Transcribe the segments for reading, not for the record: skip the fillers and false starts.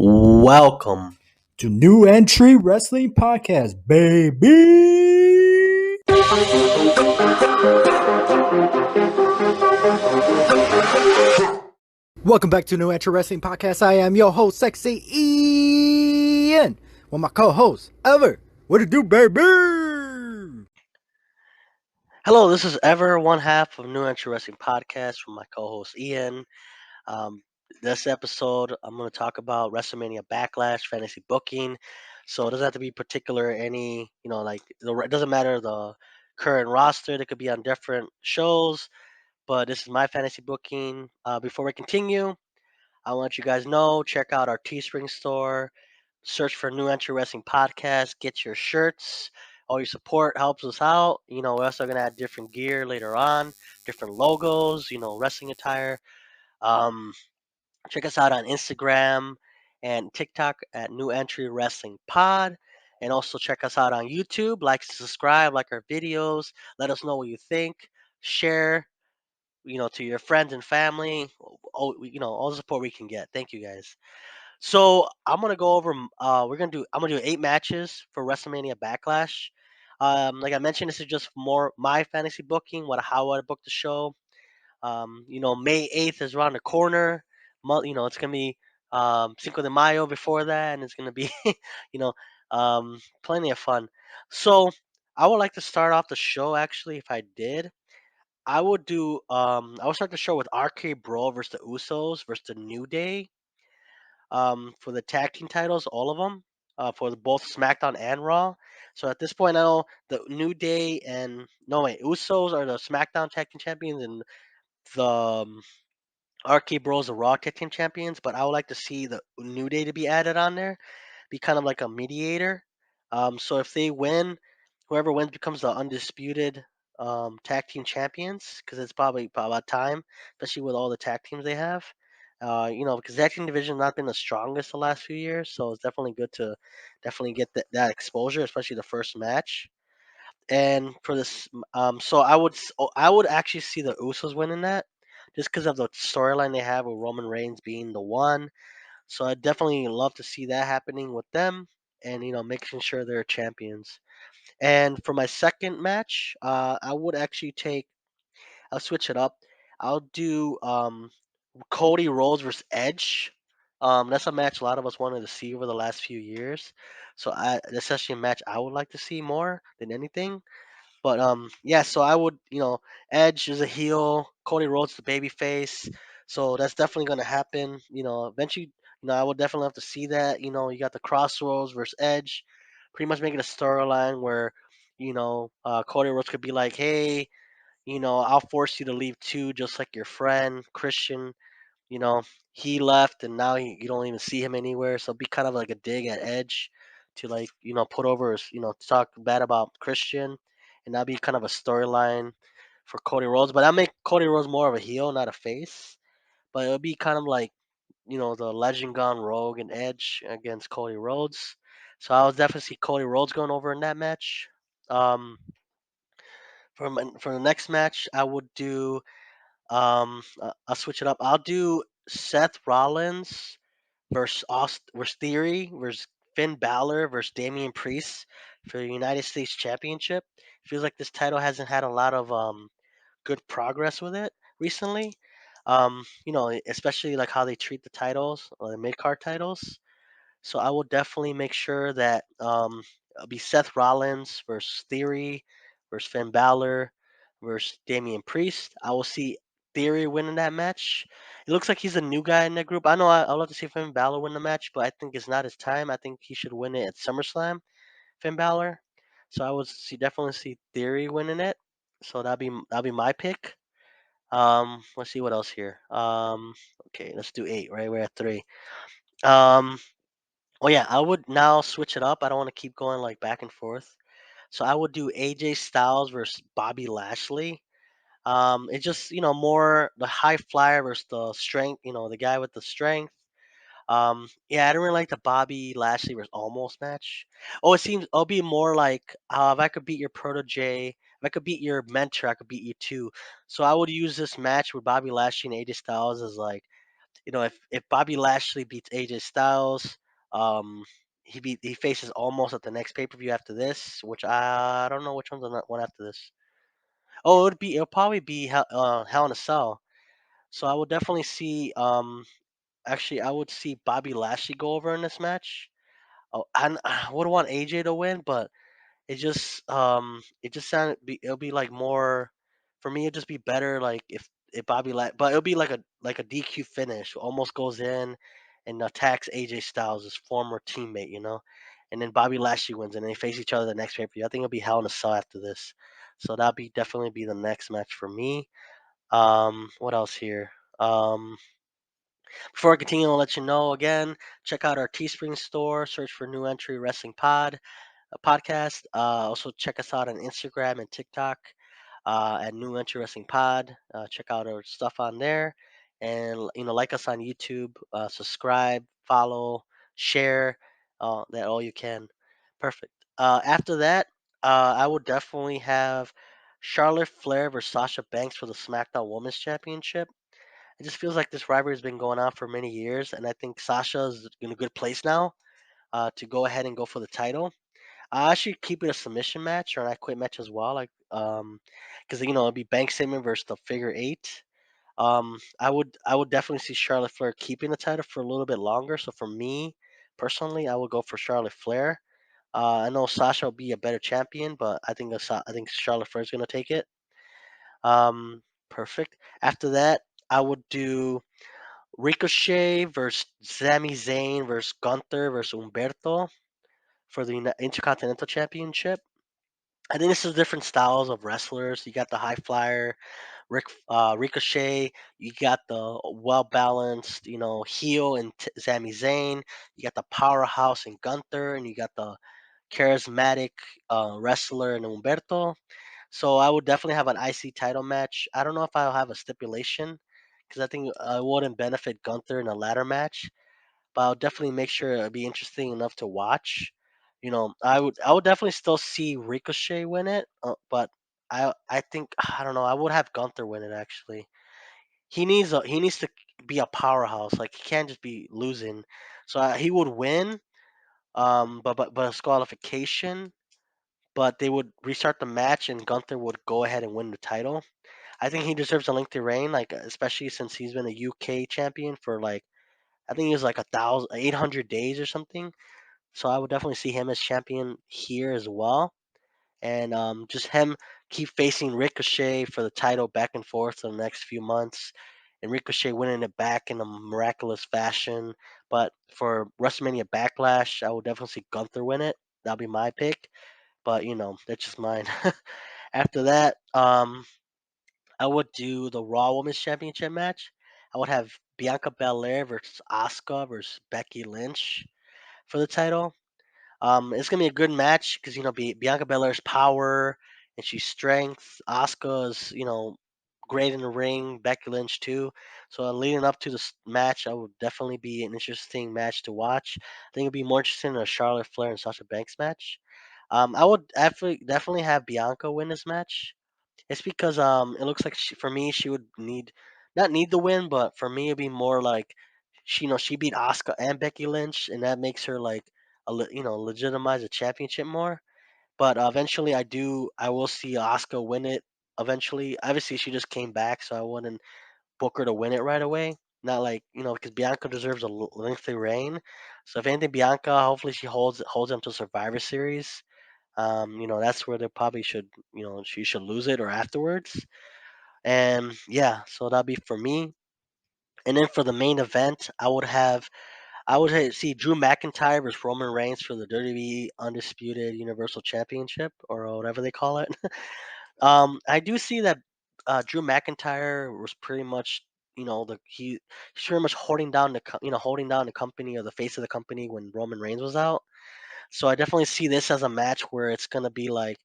Welcome to New Entry Wrestling Podcast, baby. Welcome back to New Entry Wrestling Podcast. I am your host, Sexy Ian, with my co-host, Ever. What it do, baby? Hello, this is Ever, one half of New Entry Wrestling Podcast from my co-host Ian. Um, this episode, I'm going to talk about WrestleMania Backlash fantasy booking. So it doesn't have to be particular it doesn't matter the current roster. They could be on different shows, but this is my fantasy booking. Before we continue, I want you guys know, check out our Teespring store. Search for New Entry Wrestling Podcast. Get your shirts. All your support helps us out. We're also gonna add different gear later on, different logos. Wrestling attire. Um, Check us out on Instagram and TikTok at New Entry Wrestling Pod, and also check us out on YouTube. Like, subscribe, like our videos. Let us know what you think. Share. To your friends and family. All the support we can get. Thank you guys. So I'm gonna go over. I'm gonna do 8 matches for WrestleMania Backlash. Like I mentioned, this is just more my fantasy booking, how I book the show. May 8th is around the corner. It's gonna be Cinco de Mayo before that, and it's gonna be you know plenty of fun. So I would like to start off the show. Actually, if I did, I would start the show with RK Bro versus the Usos versus the New Day for the tag team titles, all of them, for both SmackDown and Raw. So at this point, I know the New Day and no wait, Usos are the SmackDown tag team champions, and the RK Bros are Raw tag team champions. But I would like to see the New Day to be added on there, be kind of like a mediator. So if they win, whoever wins becomes the undisputed tag team champions, because it's probably about time, especially with all the tag teams they have. Because the tag team division has not been the strongest the last few years, so it's definitely good to definitely get that exposure, especially the first match. And for this, so I would actually see the Usos winning that, just because of the storyline they have with Roman Reigns being the one. So I definitely love to see that happening with them, and making sure they're champions. And for my second match, I would actually I'll switch it up. I'll do Cody Rhodes versus Edge. That's a match a lot of us wanted to see over the last few years. So that's actually a match I would like to see more than anything. But yeah, so I would, Edge is a heel, Cody Rhodes the baby face. So that's definitely gonna happen. Eventually, I would definitely have to see that. You got the Crossroads versus Edge, pretty much making a storyline where, Cody Rhodes could be like, hey, I'll force you to leave too, just like your friend Christian. You know, he left and now you don't even see him anywhere. So it'd be kind of like a dig at Edge to like, put over his, to talk bad about Christian, and that'd be kind of a storyline for Cody Rhodes. But I make Cody Rhodes more of a heel, not a face. But it would be kind of like, the legend gone rogue and Edge against Cody Rhodes. So I would definitely see Cody Rhodes going over in that match. Um, for the next match, I would do I'll switch it up. I'll do Seth Rollins versus Theory versus Finn Balor versus Damien Priest for the United States Championship. Feels like this title hasn't had a lot of good progress with it recently. Especially like how they treat the titles, the mid card titles. So I will definitely make sure that it'll be Seth Rollins versus Theory versus Finn Balor versus Damian Priest. I will see Theory winning that match. It looks like he's a new guy in that group. I know I'd love to see Finn Balor win the match, but I think it's not his time. I think he should win it at SummerSlam, Finn Balor. So I would definitely see Theory winning it. So that'll be my pick. Let's see what else here. Okay, let's do 8. Right, we're at 3. Um, Oh yeah, I would now switch it up. I don't want to keep going like back and forth. So I would do AJ Styles versus Bobby Lashley. It's just more the high flyer versus the strength. The guy with the strength. Yeah, I don't really like the Bobby Lashley versus Almost match. Oh, it seems it'll be more like if I could beat your protege, if I could beat your mentor, I could beat you too. So I would use this match with Bobby Lashley and AJ Styles as like, if Bobby Lashley beats AJ Styles, um, he faces almost at the next pay per view after this, which I don't know which one's the one after this. Oh, it'll probably be Hell in a Cell. So I would definitely see actually I would see Bobby Lashley go over in this match. Oh, I would want AJ to win, but it just it'll be like more for me. It'd just be better like if but it'll be like a DQ finish. Almost goes in and attacks AJ Styles, his former teammate, and then Bobby Lashley wins, and they face each other the next pay per view. I think it'll be Hell in a Cell after this, so that'll be definitely be the next match for me. What else here? Before I continue, I'll let you know again. Check out our Teespring store. Search for New Entry Wrestling Pod a podcast. Also, check us out on Instagram and TikTok at New Interesting Pod. Check out our stuff on there, and like us on YouTube. Subscribe, follow, share. That all you can. Perfect. After that, I would definitely have Charlotte Flair versus Sasha Banks for the SmackDown Women's Championship. It just feels like this rivalry has been going on for many years, and I think Sasha is in a good place now to go ahead and go for the title. I actually keep it a submission match or an I quit match as well, like because it'd be Bank Statement versus the Figure Eight. I would definitely see Charlotte Flair keeping the title for a little bit longer. So for me personally, I would go for Charlotte Flair. I know Sasha will be a better champion, but I think Charlotte Flair is gonna take it. Perfect. After that, I would do Ricochet versus Sami Zayn versus Gunther versus Umberto for the Intercontinental Championship. I think this is different styles of wrestlers. You got the high flyer, Ricochet. You got the well balanced, heel and Sami Zayn. You got the powerhouse in Gunther, and you got the charismatic wrestler in Umberto. So I would definitely have an IC title match. I don't know if I'll have a stipulation because I think it wouldn't benefit Gunther in a ladder match, but I'll definitely make sure it'll be interesting enough to watch. I would definitely still see Ricochet win it, but I think I don't know. I would have Gunther win it actually. He needs to be a powerhouse. Like he can't just be losing. So he would win, but it's qualification. But they would restart the match, and Gunther would go ahead and win the title. I think he deserves a lengthy reign, like especially since he's been a UK champion for like I think it was like 800 days or something. So I would definitely see him as champion here as well, and just him keep facing Ricochet for the title back and forth for the next few months, and Ricochet winning it back in a miraculous fashion. But for WrestleMania Backlash, I would definitely see Gunther win it. That'll be my pick, but that's just mine. After that, I would do the Raw Women's Championship match. I would have Bianca Belair versus Asuka versus Becky Lynch for the title. It's gonna be a good match because Bianca Belair's power and she's strength. Asuka's great in the ring. Becky Lynch too. So leading up to this match, I would definitely be an interesting match to watch. I think it'd be more interesting than a Charlotte Flair and Sasha Banks match. I would definitely have Bianca win this match. It's because it looks like for me she would not need the win, but for me it'd be more like she beat Asuka and Becky Lynch, and that makes her like legitimize the championship more. But eventually, I will see Asuka win it. Eventually, obviously she just came back, so I wouldn't book her to win it right away. Not like because Bianca deserves a lengthy reign. So if anything, Bianca, hopefully she holds them to Survivor Series. That's where they probably should she should lose it or afterwards. And yeah, so that'd be for me. And then for the main event, see Drew McIntyre versus Roman Reigns for the WWE Undisputed Universal Championship or whatever they call it. I do see that Drew McIntyre was pretty much he's pretty much holding down the company or the face of the company when Roman Reigns was out. So I definitely see this as a match where it's gonna be like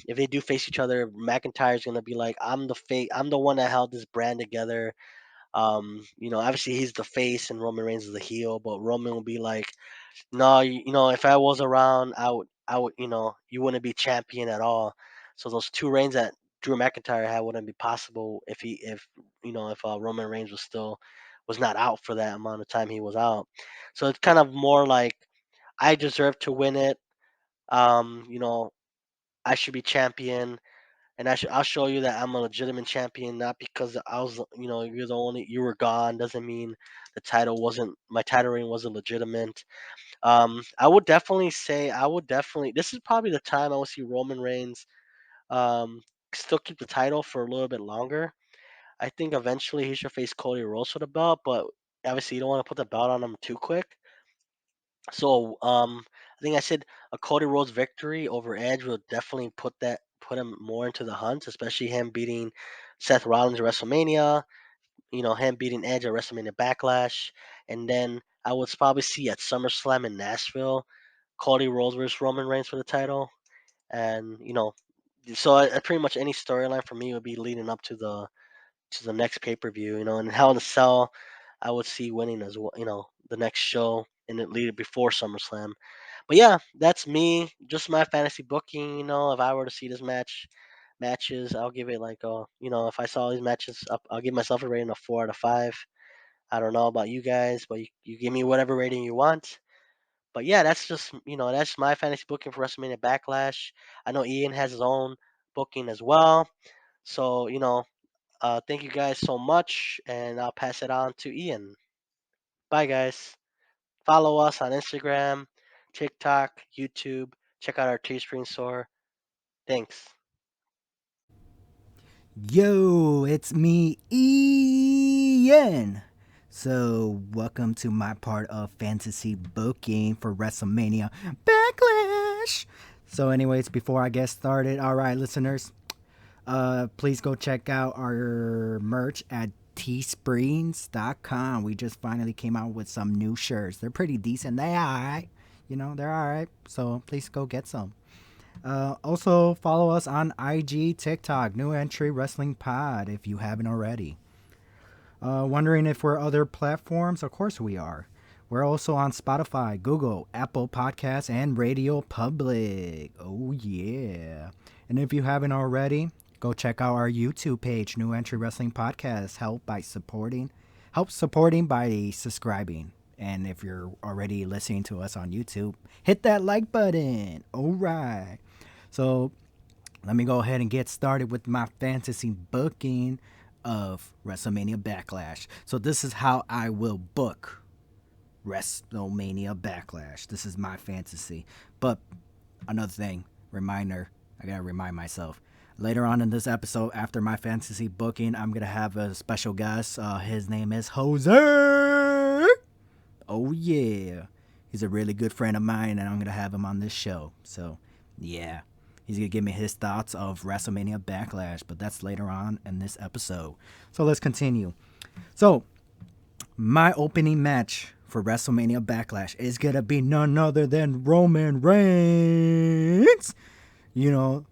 if they do face each other, McIntyre's gonna be like I'm the one that held this brand together. Obviously he's the face and Roman Reigns is the heel, but Roman will be like, no, if I was around, you wouldn't be champion at all. So those two reigns that Drew McIntyre had wouldn't be possible if Roman Reigns was still was not out for that amount of time he was out. So it's kind of more like I deserve to win it. You know, I should be champion, and I'll show you that I'm a legitimate champion, not because I was, you were gone doesn't mean my title reign wasn't legitimate. I would definitely say this is probably the time I would see Roman Reigns um still keep the title for a little bit longer. I think eventually he should face Cody Rhodes for the belt, but obviously you don't want to put the belt on him too quick. So I think I said a Cody Rhodes victory over Edge will definitely put him more into the hunt, especially him beating Seth Rollins at WrestleMania. Him beating Edge at WrestleMania Backlash, and then I would probably see at SummerSlam in Nashville, Cody Rhodes versus Roman Reigns for the title, and so pretty much any storyline for me would be leading up to the next pay per view. And Hell in a Cell, I would see winning as well. The next show and it lead before SummerSlam. But yeah, that's me. Just my fantasy booking. If I were to see this matches, I'll give it like if I saw these matches up, I'll give myself a rating of 4 out of 5. I don't know about you guys, but you give me whatever rating you want. But yeah, that's my fantasy booking for WrestleMania Backlash. I know Ian has his own booking as well. So thank you guys so much, and I'll pass it on to Ian. Bye, guys. Follow us on Instagram, TikTok, YouTube. Check out our Teespring store. Thanks. Yo, it's me, Ian. So, welcome to my part of fantasy booking for WrestleMania Backlash. So, anyways, before I get started, all right, listeners, please go check out our merch at teesprings.com. We just finally came out with some new shirts. They're pretty decent. They're all right. They're all right. So, please go get some. Also, follow us on IG, TikTok, New Entry Wrestling Pod if you haven't already. Wondering if we're other platforms? Of course we are. We're also on Spotify, Google, Apple Podcasts, and Radio Public. Oh, yeah. And if you haven't already, go check out our YouTube page, New Entry Wrestling Podcast. Help supporting by subscribing. And if you're already listening to us on YouTube, hit that like button. All right. So let me go ahead and get started with my fantasy booking of WrestleMania Backlash. So this is how I will book WrestleMania Backlash. This is my fantasy. But another thing, reminder, I gotta remind myself. Later on in this episode, after my fantasy booking, I'm gonna have a special guest. His name is Jose. Oh yeah, he's a really good friend of mine, and I'm gonna have him on this show. So yeah, he's gonna give me his thoughts of WrestleMania Backlash, but that's later on in this episode. So let's continue. So my opening match for WrestleMania Backlash is gonna be none other than Roman Reigns. The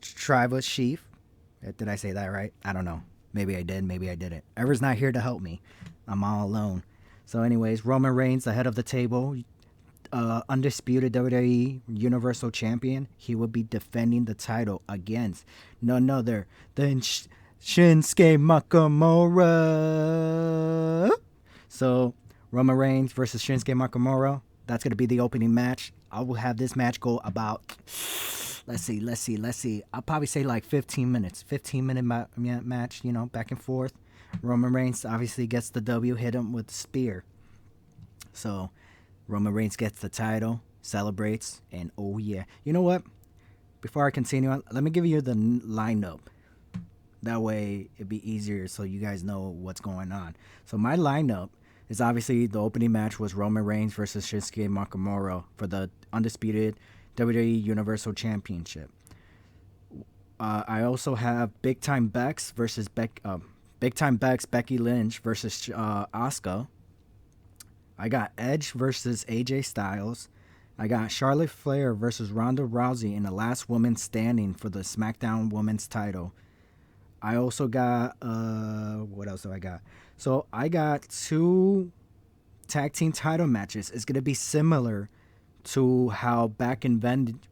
tribal chief. Did I say that right? I don't know. Maybe I did, maybe I didn't. Ever's not here to help me. I'm all alone. So, anyways, Roman Reigns, the head of the table, undisputed WWE Universal Champion. He will be defending the title against none other than Shinsuke Nakamura. So, Roman Reigns versus Shinsuke Nakamura. That's going to be the opening match. I will have this match go about, let's see. I'll probably say like 15 minutes. 15-minute match, back and forth. Roman Reigns obviously gets the W, hit him with the spear. So, Roman Reigns gets the title, celebrates, and oh yeah. You know what? Before I continue, let me give you the lineup. That way, it'd be easier so you guys know what's going on. So, my lineup is obviously the opening match was Roman Reigns versus Shinsuke Nakamura for the undisputed WWE Universal Championship. I also have Big Time Bex versus Becky Lynch versus Asuka. I got Edge versus AJ Styles. I got Charlotte Flair versus Ronda Rousey in the last woman standing for the SmackDown Women's title. I also got what else do I got? So I got 2 tag team title matches. It's gonna be similar to how back in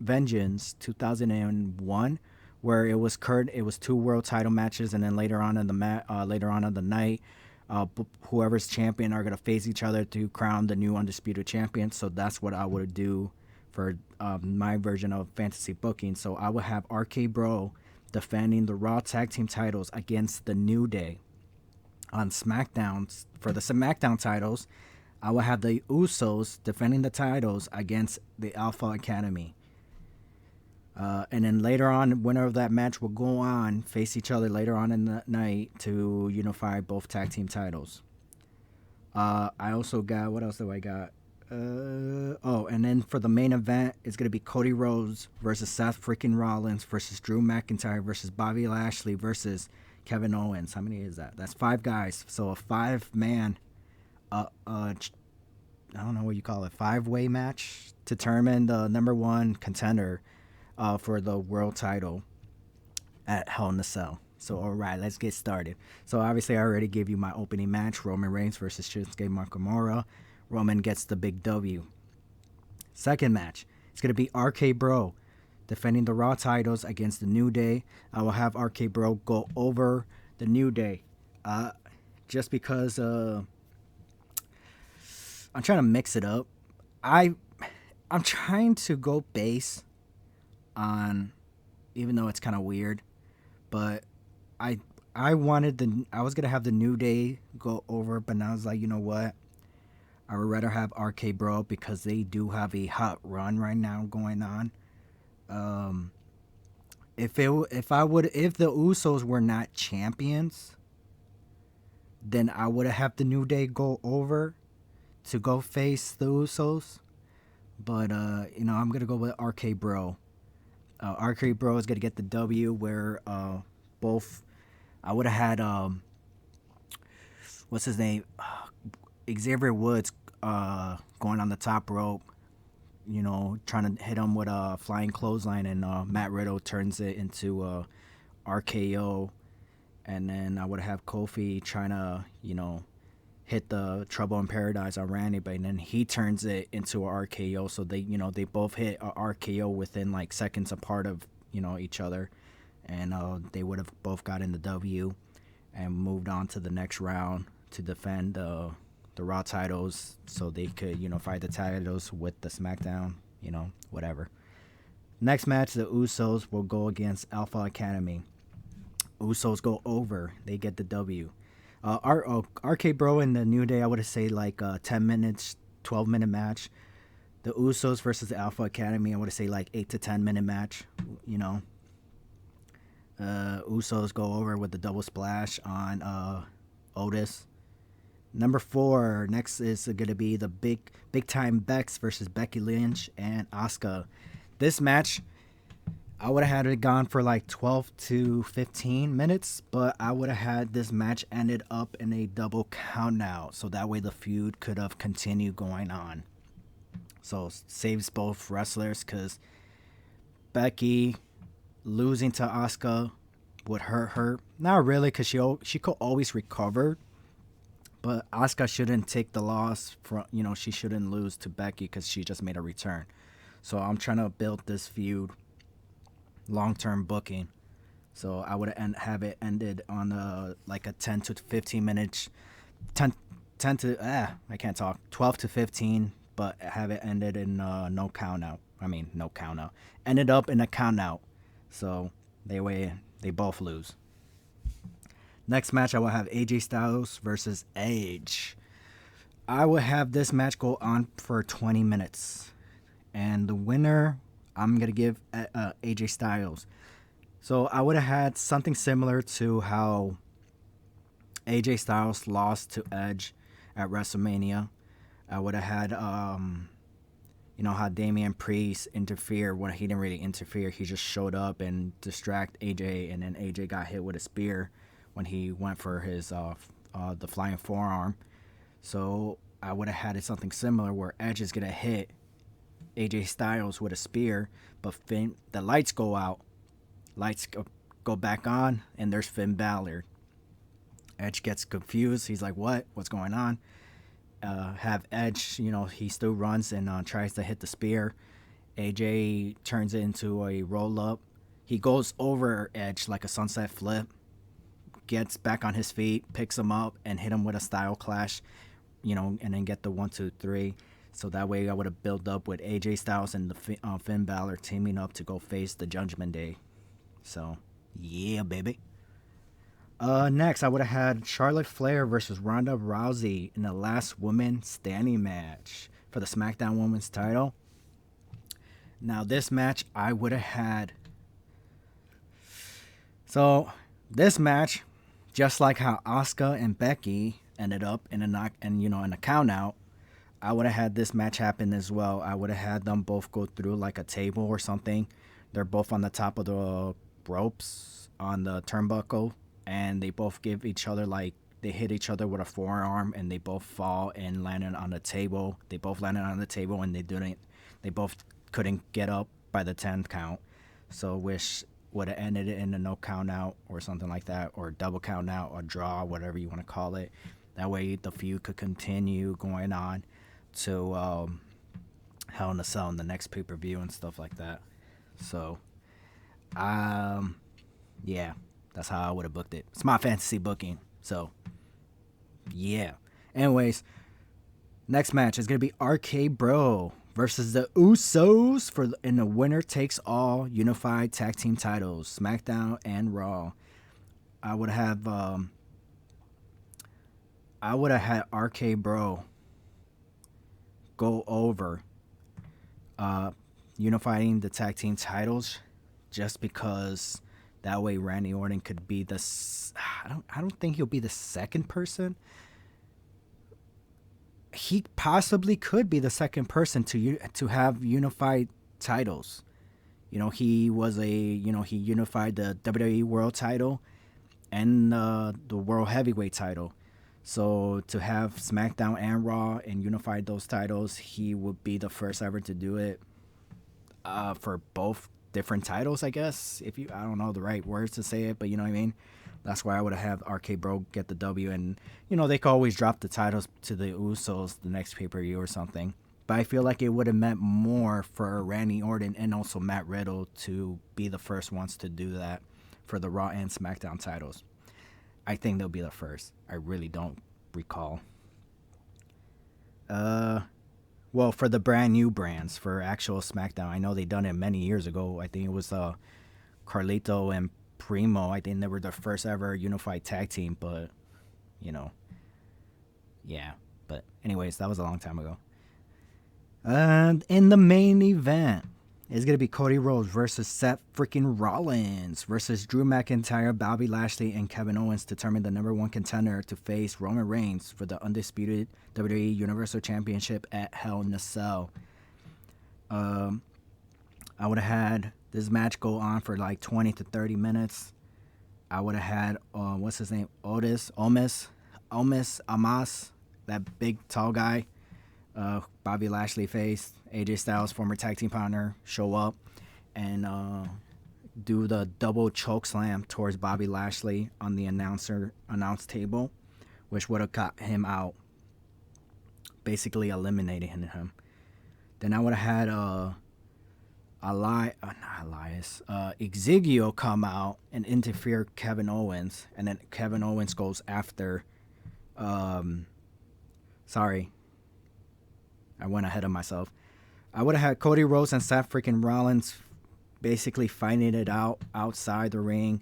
Vengeance 2001, where it was 2 world title matches, and then later on in the night, Whoever's champion are gonna face each other to crown the new undisputed champion. So that's what I would do for my version of fantasy booking. So I would have RK Bro defending the Raw Tag Team titles against the New Day on SmackDown. For the SmackDown titles, I will have the Usos defending the titles against the Alpha Academy. And then later on, winner of that match will go on, face each other later on in the night to unify both tag team titles. I also got, what else do I got? And then for the main event, it's going to be Cody Rhodes versus Seth freaking Rollins versus Drew McIntyre versus Bobby Lashley versus Kevin Owens. How many is that? That's 5 guys. So a 5-man, I don't know what you call it, 5-way match to determine the number 1 contender for the world title at Hell in a Cell. So, all right, let's get started. So, obviously, I already gave you my opening match, Roman Reigns versus Shinsuke Nakamura. Roman gets the big W. Second match, it's going to be RK Bro defending the Raw titles against the New Day. I will have RK Bro go over the New Day. Just because I'm trying to mix it up. I'm trying to go base on, even though it's kind of weird, but I was gonna have the New Day go over, but now I was like, you know what? I would rather have RK Bro because they do have a hot run right now going on. If the Usos were not champions, then I would have the New Day go over to go face the Usos. But I'm gonna go with RK Bro. RK Bro is gonna get the W. Where both, I would have had what's his name, Xavier Woods going on the top rope, trying to hit him with a flying clothesline, and Matt Riddle turns it into a RKO, and then I would have Kofi trying to hit the Trouble in Paradise on Randy, but then he turns it into a RKO. So they both hit a RKO within like seconds apart of each other, and they would have both gotten the W and moved on to the next round to defend the Raw titles, so they could fight the titles with the SmackDown, whatever. Next match, the Usos will go against Alpha Academy. Usos go over, they get the W. RK Bro and the New Day, I would say like 10 minutes, 12-minute match. The Usos versus the Alpha Academy, I would say like 8 to 10-minute match. Usos go over with the double splash on Otis. Number 4, next is going to be the big time Bex versus Becky Lynch and Asuka. This match, I would have had it gone for like 12 to 15 minutes, but I would have had this match ended up in a double count out, so that way the feud could have continued going on. So saves both wrestlers, because Becky losing to Asuka would hurt her. Not really, because she could always recover, but Asuka shouldn't take the loss from, she shouldn't lose to Becky because she just made a return. So I'm trying to build this feud long-term booking. So I would have it ended on like a 10 to 15 minutes, 10 to, I can't talk, 12 to 15, but have it ended in no count out. No count out. Ended up in a count out. So they both lose. Next match, I will have AJ Styles versus Edge. I will have this match go on for 20 minutes. And the winner, I'm going to give AJ Styles. So I would have had something similar to how AJ Styles lost to Edge at WrestleMania. I would have had, how Damien Priest interfered when he didn't really interfere. He just showed up and distract AJ, and then AJ got hit with a spear when he went for his the flying forearm. So I would have had it something similar where Edge is going to hit AJ Styles with a spear, but the lights go out. Lights go back on, and there's Finn Balor. Edge gets confused. He's like, what? What's going on? Have Edge, he still runs and tries to hit the spear. AJ turns it into a roll-up. He goes over Edge like a sunset flip, gets back on his feet, picks him up, and hit him with a style clash, and then get the 1, 2, 3. So that way I would have built up with AJ Styles and the Finn Balor teaming up to go face the Judgment Day. So, yeah, baby. Next, I would have had Charlotte Flair versus Ronda Rousey in the last woman standing match for the SmackDown Women's title. Now, this match I would have had. So, this match, just like how Asuka and Becky ended up in a count out, I would have had this match happen as well. I would have had them both go through like a table or something. They're both on the top of the ropes on the turnbuckle, and they both give each other they hit each other with a forearm, and they both fall and landed on the table. They both landed on the table, and they both couldn't get up by the 10th count. So wish would have ended it in a no count out or something like that, or double count out or draw, whatever you want to call it. That way the feud could continue going on to Hell in a Cell in the next pay-per-view and stuff like that. So, yeah, that's how I would have booked it. It's my fantasy booking. So, yeah. Anyways, next match is going to be RK Bro versus the Usos in the winner takes all unified tag team titles, SmackDown and Raw. I would have had RK Bro go over unifying the tag team titles, just because that way Randy Orton could be I don't think he'll be the second person. He possibly could be the second person to have unified titles. He was he unified the WWE World Title and the World Heavyweight Title. So to have SmackDown and Raw and unified those titles, he would be the first ever to do it for both different titles, I guess. I don't know the right words to say it, but you know what I mean? That's why I would have RK Bro get the W, and they could always drop the titles to the Usos the next pay-per-view or something. But I feel like it would have meant more for Randy Orton and also Matt Riddle to be the first ones to do that for the Raw and SmackDown titles. I think they'll be the first. I really don't recall. Well, for the brand new brands, for actual SmackDown, I know they done it many years ago. I think it was Carlito and Primo. I think they were the first ever unified tag team, but, yeah. But anyways, that was a long time ago. And in the main event, it's going to be Cody Rhodes versus Seth freaking Rollins versus Drew McIntyre, Bobby Lashley, and Kevin Owens to determine the number one contender to face Roman Reigns for the undisputed WWE Universal Championship at Hell in a Cell. I would have had this match go on for like 20 to 30 minutes. I would have had, what's his name? Omas, that big tall guy. Bobby Lashley faced AJ Styles, former tag team partner, show up and do the double choke slam towards Bobby Lashley on the announce table, which would have got him out, basically eliminating him. Then I would have had Exigio come out and interfere Kevin Owens, and then Kevin Owens goes after. Sorry, I went ahead of myself. I would have had Cody Rhodes and Seth freaking Rollins basically fighting it out outside the ring,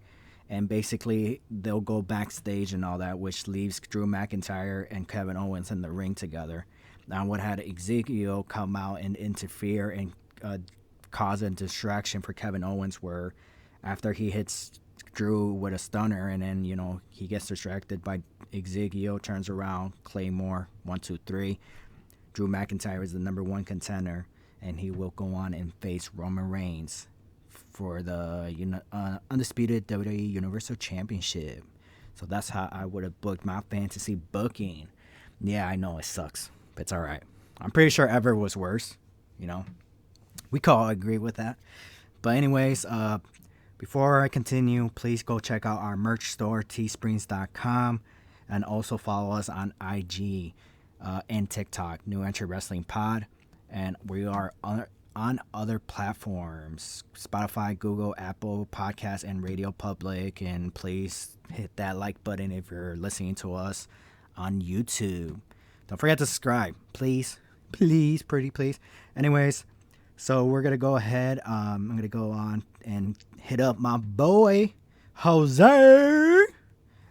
and basically they'll go backstage and all that, which leaves Drew McIntyre and Kevin Owens in the ring together. Now I would have had Exigio come out and interfere and cause a distraction for Kevin Owens, where after he hits Drew with a stunner and then, he gets distracted by Exigio, turns around, Claymore, 1, 2, 3. Drew McIntyre is the number one contender, and he will go on and face Roman Reigns for the undisputed WWE Universal Championship. So that's how I would have booked my fantasy booking. Yeah, I know it sucks, but it's all right. I'm pretty sure ever was worse. We can all agree with that. But anyways, before I continue, please go check out our merch store, teesprings.com, and also follow us on IG and TikTok, New Entry Wrestling Pod. And we are on other platforms: Spotify, Google, Apple Podcasts, and Radio Public. And please hit that like button if you're listening to us on YouTube. Don't forget to subscribe, please. Please, pretty please. Anyways, so we're gonna go ahead. I'm gonna go on and hit up my boy Jose,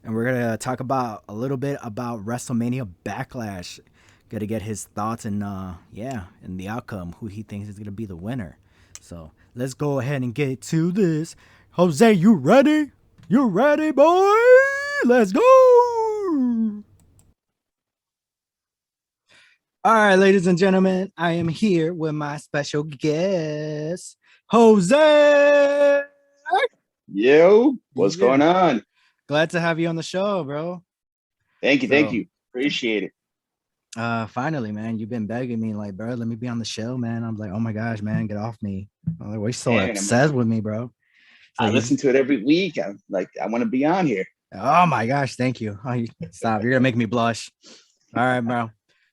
and we're gonna talk about a little bit about WrestleMania Backlash. Gotta get his thoughts and and the outcome, who he thinks is gonna be the winner. So let's go ahead and get to this. Jose, you ready? You ready, boy? Let's go! All right, ladies and gentlemen, I am here with my special guest, Jose. Yo, what's going on? Glad to have you on the show, bro. Thank you. Appreciate it. Finally, man, you've been begging me, like, bro, let me be on the show, man. I'm like, oh my gosh, man, get off me. I'm like, why you so obsessed with me, bro? So I listen to it every week. I'm like, I want to be on here. Oh my gosh, thank you. Oh, stop, you're gonna make me blush. All right, bro.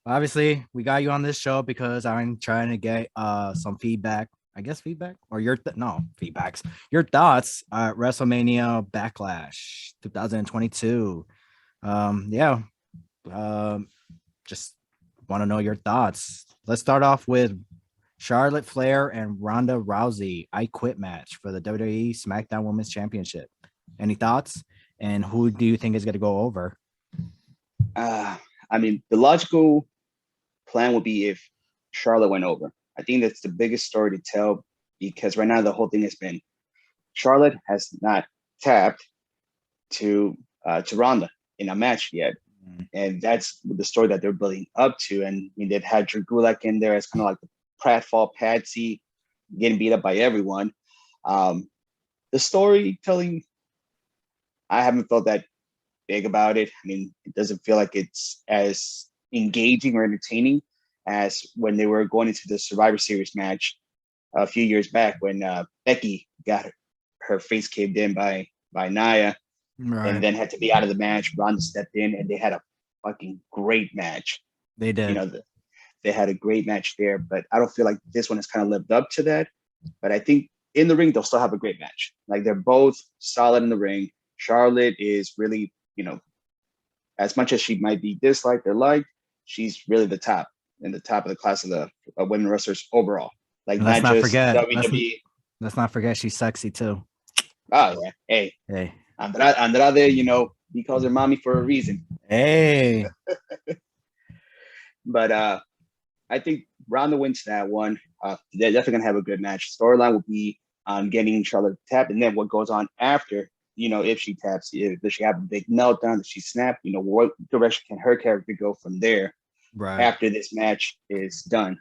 Obviously, we got you on this show because I'm trying to get some feedback. I guess feedback or feedbacks. Your thoughts at WrestleMania Backlash 2022. Just want to know your thoughts. Let's start off with Charlotte Flair and Ronda Rousey I Quit match for the WWE SmackDown Women's Championship. Any thoughts? And who do you think is going to go over? I mean, the logical plan would be if Charlotte went over. I think that's the biggest story to tell because right now the whole thing has been Charlotte has not tapped to Ronda in a match yet. And that's the story that they're building up to. And I mean, they've had Drew Gulak in there as kind of like the pratfall patsy, getting beat up by everyone. The storytelling, I haven't felt that big about it. I mean, it doesn't feel like it's as engaging or entertaining as when they were going into the Survivor Series match a few years back when Becky got her face caved in by Nia. Right. And then had to be out of the match. Ronda stepped in, and they had a fucking great match. They did. You know, they had a great match there, but I don't feel like this one has kind of lived up to that. But I think in the ring, they'll still have a great match. Like, they're both solid in the ring. Charlotte is really, as much as she might be disliked or liked, she's really the top of the class of the women wrestlers overall. Like, let's not forget WWE. Let's not forget she's sexy too. Oh yeah, hey. Andrade, he calls her mommy for a reason. Hey. But I think Ronda wins that one. They're definitely going to have a good match. Storyline will be on getting Charlotte tapped, and then what goes on after, if she taps, does she have a big meltdown? Does she snap? What direction can her character go from there after this match is done?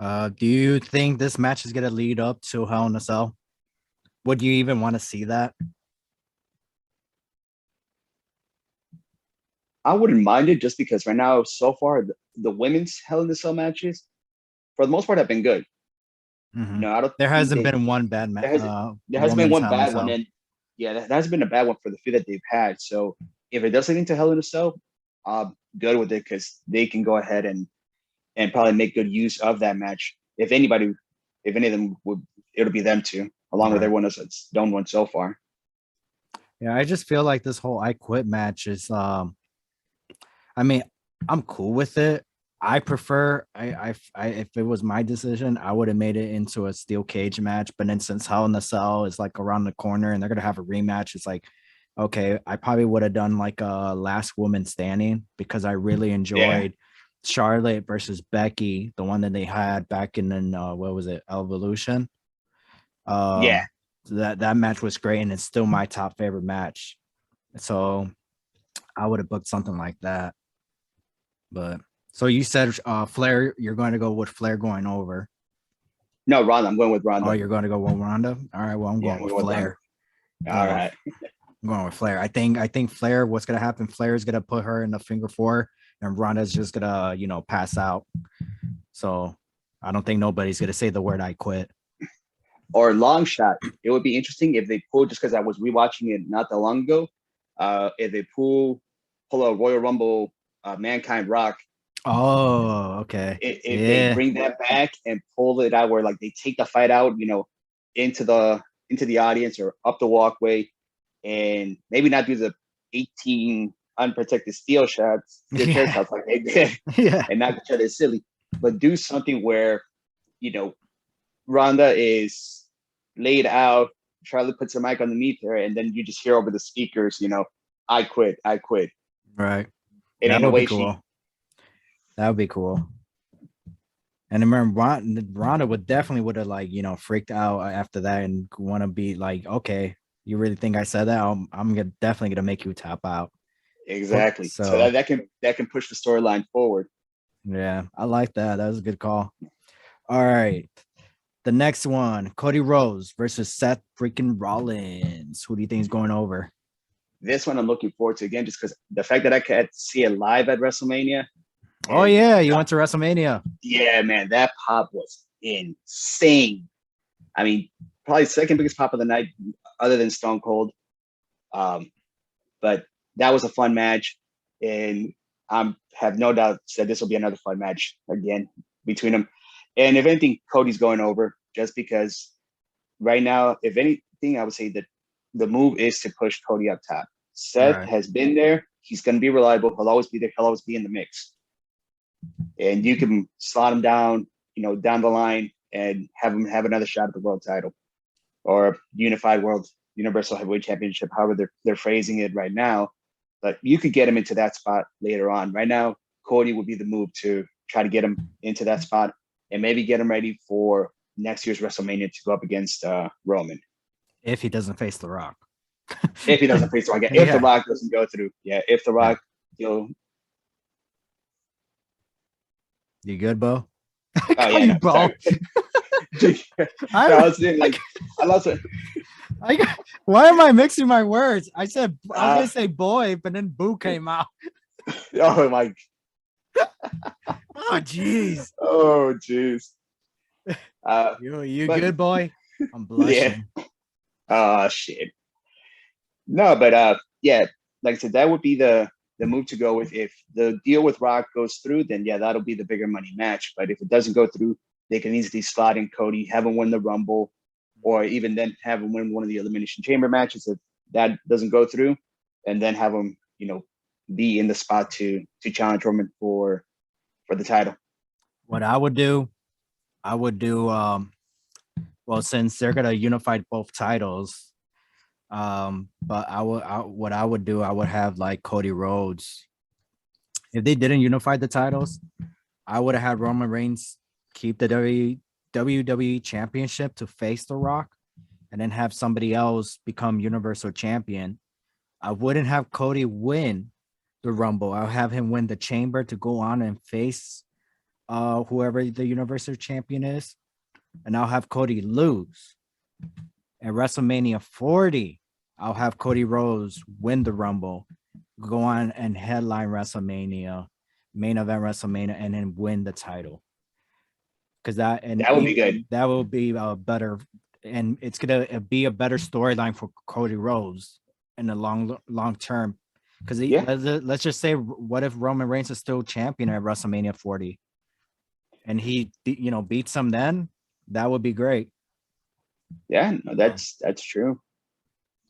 Do you think this match is going to lead up to Hell in a Cell? Would you even want to see that? I wouldn't mind it just because right now, so far, the women's Hell in a Cell matches, for the most part, have been good. Mm-hmm. There hasn't been one bad match. There hasn't been one bad one. And that has been a bad one for the few that they've had. So if it does lead into Hell in a Cell, I'm good with it because they can go ahead and probably make good use of that match. If any of them would, it'll be them two, along with everyone else that's done one so far. Yeah, I just feel like this whole I Quit match is I mean, I'm cool with it. I prefer if it was my decision, I would have made it into a steel cage match. But then since Hell in a Cell is like around the corner and they're gonna have a rematch, it's like, okay, I probably would have done like a last woman standing because I really enjoyed Charlotte versus Becky, the one that they had back in what was it, Evolution? That match was great, and it's still my top favorite match. So I would have booked something like that. But so you said Flair, you're going to go with Flair going over. No, Ronda. I'm going with Ronda. Oh, you're going to go with Ronda? All right, well, I'm going with Flair. All right. I'm going with Flair. I think Flair, what's going to happen, Flair is going to put her in the figure four, and Ronda's just going to, pass out. So I don't think nobody's going to say the word I quit. Or long shot. It would be interesting if they pull, just because I was rewatching it not that long ago, if they pull a Royal Rumble Mankind Rock Oh, okay. If they Yeah. bring that back and pull it out, where like they take the fight out, into the audience or up the walkway, and maybe not do the 18 unprotected steel chair Yeah. shots like they did, Yeah. and not each other silly, but do something where you know Ronda is laid out, Charlotte puts her mic underneath her, and then you just hear over the speakers, I quit, I quit. Right. And That in a would be way, she cool. That would be cool. And I remember Ronda would definitely would have like, freaked out after that and want to be like, okay, you really think I said that? Definitely gonna make you tap out. exactly. So So that can push the storyline forward. yeah, I like that. That was a good call. All right. The next one, Cody Rhodes versus Seth freaking Rollins. Who do you think is going over? This one I'm looking forward to again, just because the fact that I could see it live at WrestleMania. Oh And yeah, you went to WrestleMania. yeah, man, that pop was insane. I mean, probably second biggest pop of the night, other than Stone Cold. But that was a fun match, and I have no doubt that this will be another fun match again between them. And if anything, Cody's going over just because right now, if anything, I would say that the move is to push Cody up top. Seth Right. has been there. He's going to be reliable. He'll always be there. He'll always be in the mix. And you can slot him down, down the line and have him have another shot at the world title or unified world universal heavyweight championship, however they're phrasing it right now. But you could get him into that spot later on. Right now, Cody would be the move to try to get him into that spot and maybe get him ready for next year's WrestleMania to go up against Roman. If he doesn't face The Rock. If he doesn't face the Rock, if the Yeah. Rock doesn't go through, if the Yeah. Rock, you good, Bo? I oh call yeah, you no, Bo. sorry. No, I I, was saying like I lost it. why am I mixing my words? I was gonna Uh, say boy, but then boo came out. oh my, Oh jeez. oh jeez. You But good, boy? I'm yeah, blushing. oh shit. No, but yeah, like I said, that would be the move to go with. If the deal with Rock goes through, then yeah, that'll be the bigger money match. But if it doesn't go through, they can easily slot in Cody, have him win the Rumble, or even then have him win one of the Elimination Chamber matches if that doesn't go through, and then have him, be in the spot to challenge Roman for the title. What I would do well, since they're gonna unify both titles, but what I would do, I would have like Cody Rhodes. If they didn't unify the titles, I would have had Roman Reigns keep the WWE Championship to face The Rock, and then have somebody else become Universal Champion. I wouldn't have Cody win the Rumble. I'll have him win the Chamber to go on and face whoever the Universal Champion is, and I'll have Cody lose. At WrestleMania 40, I'll have Cody Rhodes win the Rumble, go on and headline WrestleMania, main event WrestleMania, and then win the title. Because That would be good. that will be a better, and it's gonna be a better storyline for Cody Rhodes in the long term. Because Yeah, let's just say, what if Roman Reigns is still champion at WrestleMania 40, and he beats him then? That would be great. yeah, no, that's true.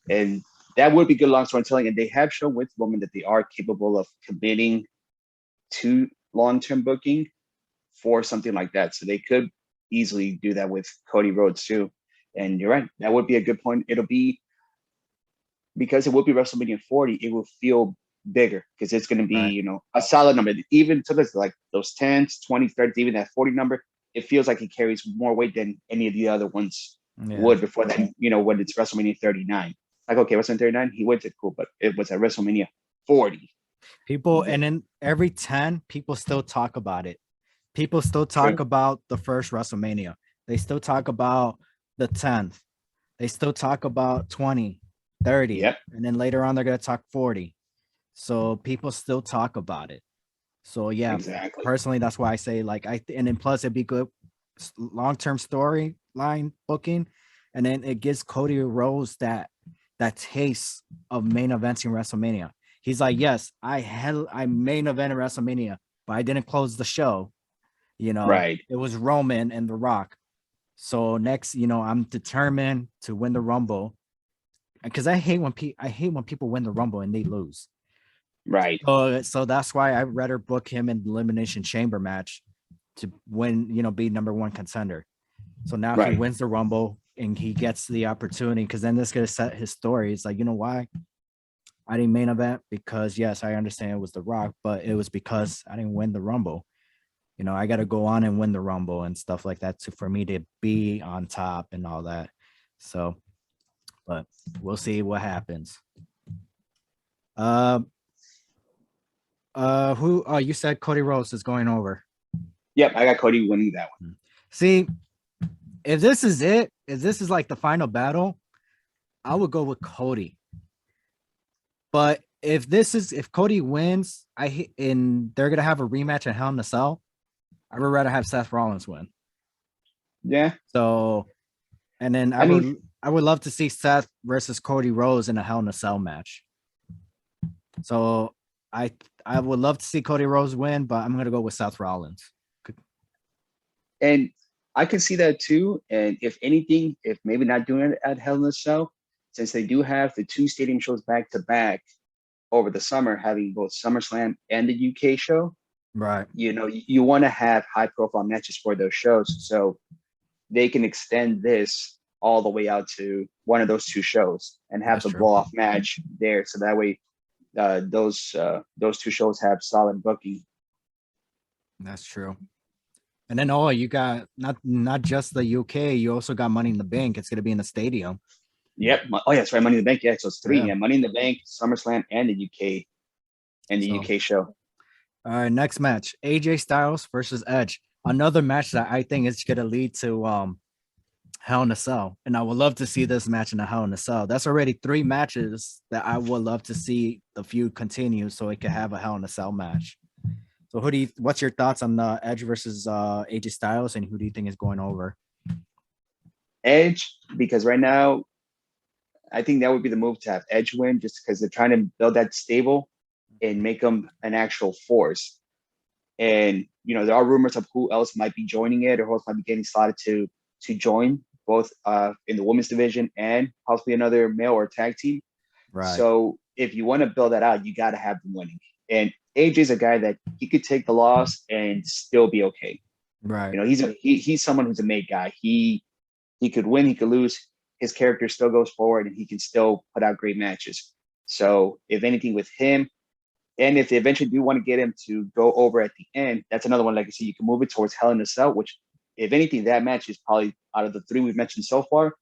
And that would be good long storytelling. And they have shown with Roman that they are capable of committing to long-term booking for something like that. So they could easily do that with Cody Rhodes too. And you're right, that would be a good point. It'll be because it will be WrestleMania 40, it will feel bigger because it's going to be, Right. a solid number. Even sometimes like those 10s, 20s, 30s, even that 40 number, it feels like it carries more weight than any of the other ones Yeah. would before then, when it's WrestleMania 39. Like, okay, WrestleMania 39, he wins it, cool, but it was at WrestleMania 40. People, and then every 10, people still talk about it. People still talk True. about the first WrestleMania. They still talk about the 10th. They still talk about 20, 30. Yep. And then later on, they're going to talk 40. So people still talk about it. So yeah, Exactly. personally, that's why I say and then plus it'd be good long-term storyline booking. And then it gives Cody Rhodes that taste of main events in WrestleMania. He's like, yes, I main event in WrestleMania, but I didn't close the show. Right. It was Roman and The Rock. So next, I'm determined to win the Rumble because I hate when people win the Rumble and they lose. Right. So that's why I'd rather book him in the Elimination Chamber match to win, be number one contender. So now he Right. wins the Rumble and he gets the opportunity because then this is gonna set his story. It's like, you know why? I didn't main event because yes, I understand it was The Rock, but it was because I didn't win the Rumble. I got to go on and win the Rumble and stuff like that for me to be on top and all that. So, but we'll see what happens. Who? Oh, you said Cody Rhodes is going over. Yep, I got Cody winning that one. See, if this is it, if this is like the final battle, I would go with Cody. But if Cody wins, and they're gonna have a rematch at Hell in a Cell, I would rather have Seth Rollins win. Yeah. So, and then I would love to see Seth versus Cody Rhodes in a Hell in a Cell match. So I would love to see Cody Rhodes win, but I'm gonna go with Seth Rollins. And I can see that too. And if anything, if maybe not doing it at Hell in a Cell, since they do have the 2 stadium shows back to back over the summer, having both SummerSlam and the UK show, right? You want to have high profile matches for those shows, so they can extend this all the way out to one of those 2 shows and have the blow off match there. So that way, those 2 shows have solid booking. That's true. And then you got not just the UK, you also got Money in the Bank. It's gonna be in the stadium. Yep. Oh yeah, that's right. Money in the Bank. Yeah, so it's 3. Yeah, Money in the Bank, SummerSlam, and the UK, UK show. All right, next match: AJ Styles versus Edge. Another match that I think is gonna lead to Hell in a Cell, and I would love to see this match in a Hell in a Cell. That's already 3 matches that I would love to see the feud continue, so it could have a Hell in a Cell match. So, what's your thoughts on the Edge versus AJ Styles, and who do you think is going over? Edge, because right now, I think that would be the move to have Edge win, just because they're trying to build that stable and make them an actual force. And there are rumors of who else might be joining it, or who else might be getting slotted to join, both in the women's division and possibly another male or tag team. Right. So if you want to build that out, you got to have them winning. And AJ's a guy that he could take the loss and still be okay. Right. He's someone who's a made guy. He could win, he could lose. His character still goes forward, and he can still put out great matches. So if anything with him, and if they eventually do want to get him to go over at the end, that's another one. Like I said, you can move it towards Hell in a Cell, which, if anything, that match is probably, out of the 3 we've mentioned so far,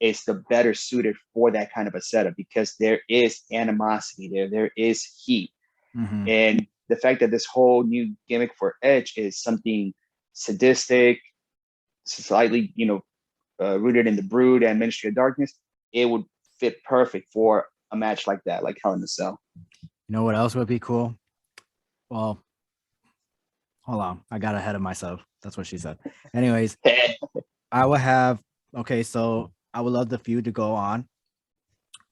it's the better suited for that kind of a setup, because there is animosity there. There is heat. Mm-hmm. And the fact that this whole new gimmick for Edge is something sadistic, slightly, rooted in the Brood and Ministry of Darkness, it would fit perfect for a match like that, like Hell in a Cell. You know what else would be cool? Well, hold on. I got ahead of myself. That's what she said. Anyways, I would have, so I would love the feud to go on,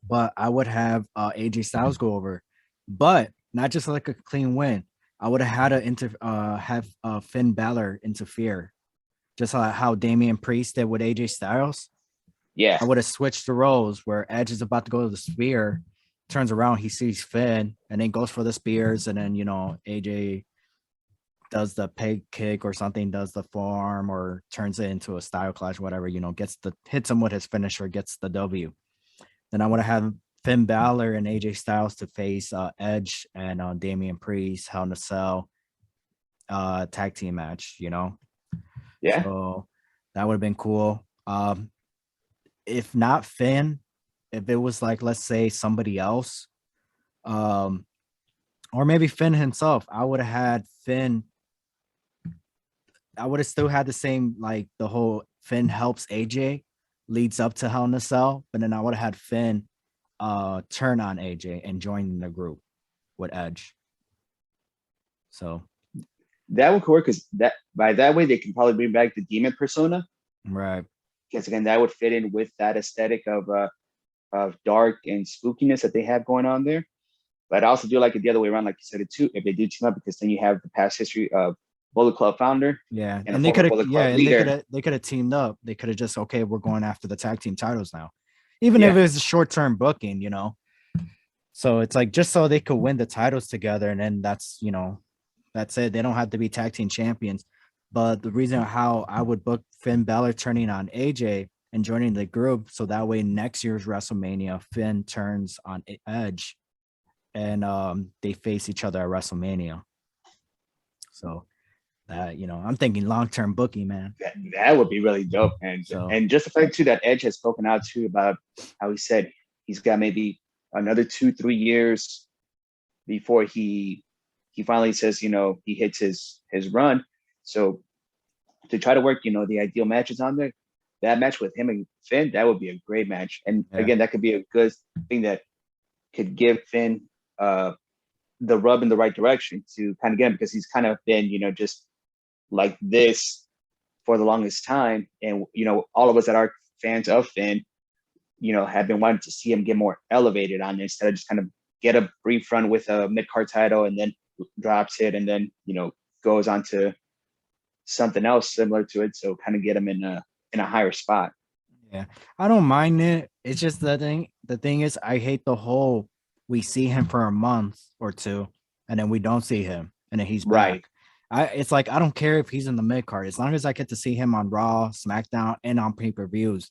but I would have AJ Styles go over, but not just like a clean win. I would have had to have Finn Balor interfere, just how Damien Priest did with AJ Styles. Yeah. I would have switched the roles where Edge is about to go to the spear, turns around, he sees Finn, and then goes for the spears, and then AJ does the peg kick or something, does the forearm, or turns it into a style clash, whatever, hits him with his finisher, gets the W. Then I would have had Finn Balor and AJ Styles to face Edge and Damian Priest, Hell in a Cell tag team match, Yeah. So that would have been cool. If not Finn, if it was like, let's say somebody else, or maybe Finn himself, I would have had Finn. I would have still had the same, like the whole Finn helps AJ leads up to Hell in a Cell, but then I would have had Finn turn on AJ and join the group with Edge. So that would work, because by that way they can probably bring back the demon persona. Right. Because again, that would fit in with that aesthetic of dark and spookiness that they have going on there. But I also do like it the other way around, like you said it too. If they do team up, because then you have the past history of Bullet Club founder Yeah, and a and they former could have, Bullet yeah, Club and leader. they could have teamed up. They could have just, okay, we're going after the tag team titles now, even if Yeah, it was a short term booking, you know. So it's like just so they could win the titles together, and then that's, you know, that's it. They don't have to be tag team champions. But the reason how I would book Finn Balor turning on AJ and joining the group, so that way next year's WrestleMania, Finn turns on Edge, and they face each other at WrestleMania. So that, you know, I'm thinking long term booking, man. that would be really dope. So And just the fact too that Edge has spoken out too about how he said he's got maybe another 2-3 years before he finally says, he hits his run. So to try to work, the ideal matches on there, that match with him and Finn, that would be a great match. And yeah, again, that could be a good thing that could give Finn the rub in the right direction to kind of get him, because he's kind of been, just like this for the longest time. And, all of us that are fans of Finn, have been wanting to see him get more elevated on there instead of just kind of get a brief run with a mid-card title and then drops it and then, goes on to something else similar to it. So kind of get him in a higher spot. yeah. I don't mind it. It's just the thing. The thing is, I hate the whole we see him for a month or two, and then we don't see him, and then he's Right. back. It's like I don't care if he's in the mid card as long as I get to see him on Raw, SmackDown, and on pay per views.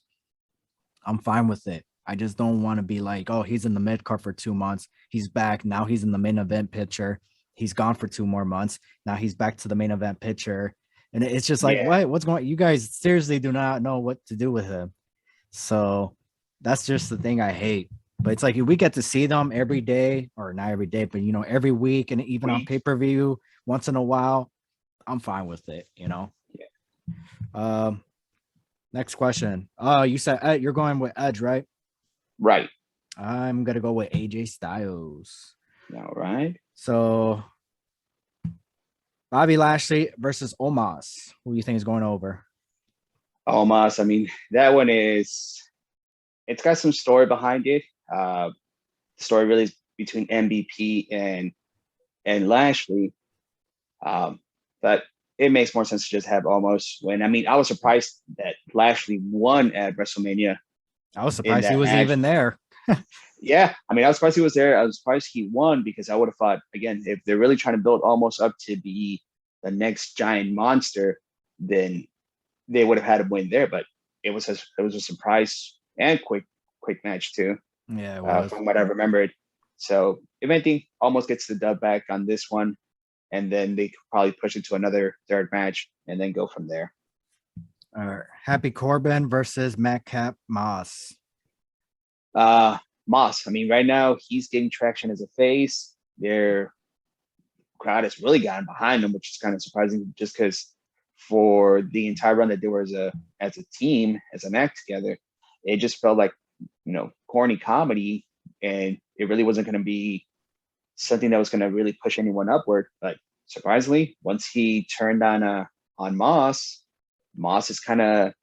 I'm fine with it. I just don't want to be like, oh, he's in the mid card for 2 months. He's back. Now he's in the main event picture. He's gone for 2 more months. Now he's back to the main event picture. And it's just like, Yeah. what? What's going on? You guys seriously do not know what to do with him. So that's just the thing I hate. But it's like if we get to see them every day, or not every day, but every week and even on Week. pay-per-view once in a while, I'm fine with it. Yeah. Next question. You said you're going with Edge, right? Right. I'm gonna go with AJ Styles. All right. So Bobby Lashley versus Omas. Who do you think is going over? Almost. I mean, that one it's got some story behind it. The story really is between MVP and Lashley. But it makes more sense to just have Almost win. I mean, I was surprised that Lashley won at WrestleMania I was in surprised he that was match. even there. Yeah, I mean, I was surprised he was there. I was surprised he won, because I would have thought, again, if they're really trying to build Almost up to be the next giant monster, then they would have had him win there. But it was a surprise and quick match too, Yeah, it was. from what I remembered. So if anything, Almost gets the dub back on this one, and then they could probably push it to another third match and then go from there. Happy Corbin versus Madcap Moss. Moss, I mean, right now he's getting traction as a face. Their crowd has really gotten behind him, which is kind of surprising, just because for the entire run that they were as a team, as an act together, it just felt like corny comedy, and it really wasn't going to be something that was going to really push anyone upward. But surprisingly, once he turned on Moss, Moss is kind of